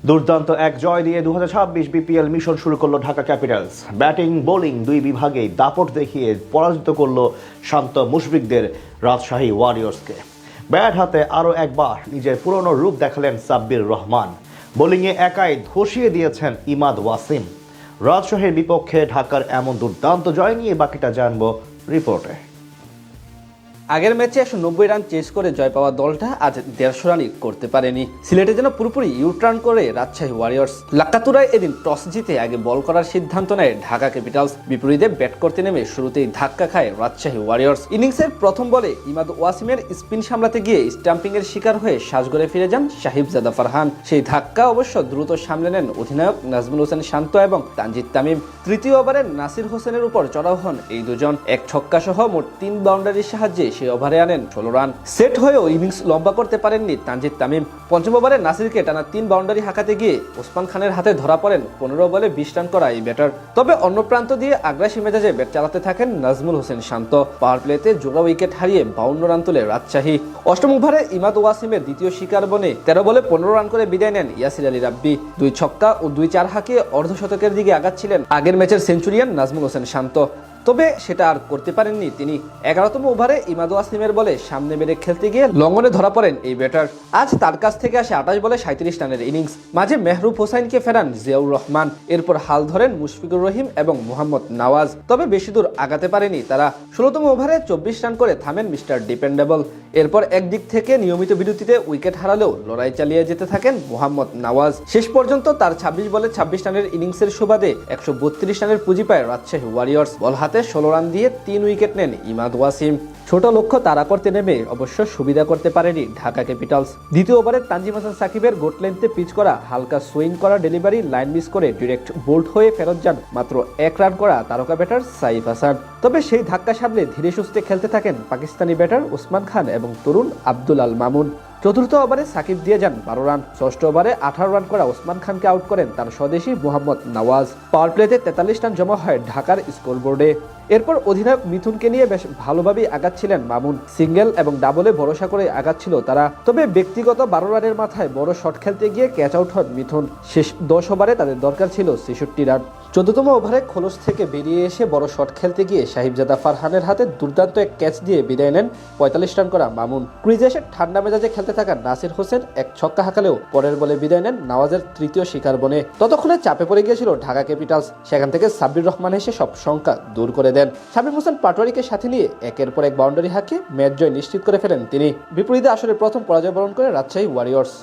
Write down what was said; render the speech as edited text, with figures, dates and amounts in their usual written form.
দুর্দান্ত এক জয় দিয়ে 2026 বিপিএল মিশন শুরু করলো ঢাকা ক্যাপিটালস। ব্যাটিং বোলিং দুই বিভাগেই দাপট দেখিয়ে পরাজিত করলো শান্ত মুশফিকদের রাজশাহী ওয়ারিয়র্সকে। ব্যাট হাতে আরও একবার নিজের পুরনো রূপ দেখালেন সাব্বির রহমান। বোলিংয়ে একাই ধসিয়ে দিয়েছেন ইমাদ ওয়াসিম। রাজশাহীর বিপক্ষে ঢাকার এমন দুর্দান্ত জয় নিয়ে বাকিটা জানবো রিপোর্টে। আগের ম্যাচে 190 রান চেস করে জয় পাওয়া দলটা আজ 150 রানই করতে পারেনি। সিলেটে যেন পুরোপুরি ইউটার্ন করে রাজশাহী ওয়ারিয়র্স। লাক্কাতুরায় এদিন টস জিতে আগে বল করার সিদ্ধান্ত নেয় ঢাকা ক্যাপিটালস। বিপরীতে ব্যাট করতে নেমে শুরুতেই ধাক্কা খায় রাজশাহী ওয়ারিয়র্স। ইনিংসের প্রথম বলে ইমাদ ওয়াসিমের স্পিন সামলাতে গিয়ে স্টাম্পিং এর শিকার হয়ে সাজঘরে ফিরে যান সাহিবজাদা ফারহান। সেই ধাক্কা অবশ্য দ্রুত সামলে নেন অধিনায়ক নাজমুল হোসেন শান্ত এবং তানজিদ তামিম। তৃতীয় ওভারে নাসির হোসেনের উপর চড়াও হন এই দুজন। এক ছক্কা সহ মোট 3 বাউন্ডারির সাহায্যে সেই ওভারে আনেন 16 রান। সেট হয়েও ইনিংস লম্বা করতে পারেননি তানজিদ তামিম। পঞ্চম ওভারে নাসিরকে টানা 3 বাউন্ডারি হাঁকাতে গিয়ে ওসমান খানের হাতে ধরা পড়েন 15 বলে 20 রান করা এই ব্যাটার। তবে অন্য প্রান্ত দিয়ে আগ্রাসী মেজাজে ব্যাট চালাতে থাকেন নাজমুল হোসেন শান্ত। পাওয়ার প্লেতে জোড়া উইকেট হারিয়ে 52 রান তোলে রাজশাহী। অষ্টম ওভারে ইমাদ ওয়াসিমের দ্বিতীয় শিকার বনে 13 বলে 15 রান করে বিদায় নেন ইয়াসির আলী রাব্বি। 2 ছক্কা ও 2 চার হাঁকিয়ে অর্ধশতকের দিকে আগাচ্ছিলেন আগের ম্যাচের সেঞ্চুরিয়ান নাজমুল হোসেন শান্ত। তবে সেটা আর করতে পারেননি তিনি। 11তম ওভারে ইমাদ ওয়াসিমের বলে সামনে বেড়ে খেলতে গিয়ে লঙ্গনে ধরা পড়েন এই ব্যাটার। আজ তার কাছ থেকে আসে 28 বলে 37 রানের ইনিংস। মাঝে মেহরুব হোসাইনকে ফেরান জিয়াউর রহমান। এরপর হাল ধরেন মুশফিকুর রহিম এবং মোহাম্মদ নওয়াজ। তবে বেশি দূর আগাতে পারেনি তারা। 16তম ওভারে 24 রান করে থামেন মিস্টার ডিপেন্ডেবল। এরপর একদিক থেকে নিয়মিত বিরতিতে উইকেট হারালেও লড়াই চালিয়ে যেতে থাকেন মোহাম্মদ নওয়াজ। শেষ পর্যন্ত তার 26 বলে 26 রানের ইনিংসের সুবাদে 132 রানের পুঁজি পায় রাজশাহী ওয়ারিয়র্স। বল হাতে 16 রান দিয়ে 3 উইকেট নেন ইমাদ ওয়াসিম। ছোট লক্ষ্য তাড়া করতে নেমে অবশ্য সুবিধা করতে পারেনি ঢাকা ক্যাপিটালস। দ্বিতীয় ওভারে তানজিম হাসান সাকিবের গোট লেন্থে পিচ করা হালকা সুইং করা ডেলিভারি লাইন মিস করে ডিরেক্ট বোল্ড হয়ে ফেরত যান মাত্র 1 রান করা তারকা ব্যাটার সাইফ হাসান। তবে সেই ধাক্কা সামলে ধীরে সুস্থে খেলতে থাকেন পাকিস্তানি ব্যাটার ওসমান খান এবং তরুণ আব্দুল আল মামুন। চতুর্থ ওভারে সাকিব দিয়ে যান 12 রান। ষষ্ঠ ওভারে 18 রান করা ওসমান খানকে আউট করেন তার স্বদেশী মোহাম্মদ নওয়াজ। পাওয়ার প্লেতে 43 রান জমা হয় ঢাকার স্কোরবোর্ডে। এরপর অধিনায়ক মিথুনকে নিয়ে বেশ ভালোভাবেই আগাচ্ছিলেন মামুন। সিঙ্গেল এবং ডাবলে ভরসা করে আগাচ্ছিল তারা। তবে ব্যক্তিগত 12 রানের মাথায় বড় শট খেলতে গিয়ে ক্যাচ আউট হন মিথুন। শেষ 10 ওভারে তাদের দরকার ছিল 66 রান। 14তম ওভারে খোলস থেকে বেরিয়ে এসে বড় শট খেলতে গিয়ে সাহিবজাদা ফারহানের হাতে দুর্দান্ত এক ক্যাচ দিয়ে বিদায় নেন 45 রান করা মামুন। ক্রিজে এসে ঠান্ডা মেজাজে খেলতে থাকা নাসির হোসেন এক ছক্কা হাঁকালেও পরের বলে বিদায় নেন নওয়াজের তৃতীয় শিকার বনে। ততক্ষণে চাপে পড়ে গিয়েছিল ঢাকা ক্যাপিটালস। সেখান থেকে সাব্বির রহমান এসে সব শঙ্কা দূর করে দেন। শামীম হোসেন পাটোয়ারিকে সাথে নিয়ে একের পর এক বাউন্ডারি হাঁকিয়ে ম্যাচ জয় নিশ্চিত করে ফেলেন তিনি। বিপরীতে আসলে প্রথম পরাজয় বরণ করে রাজশাহী ওয়ারিয়র্স।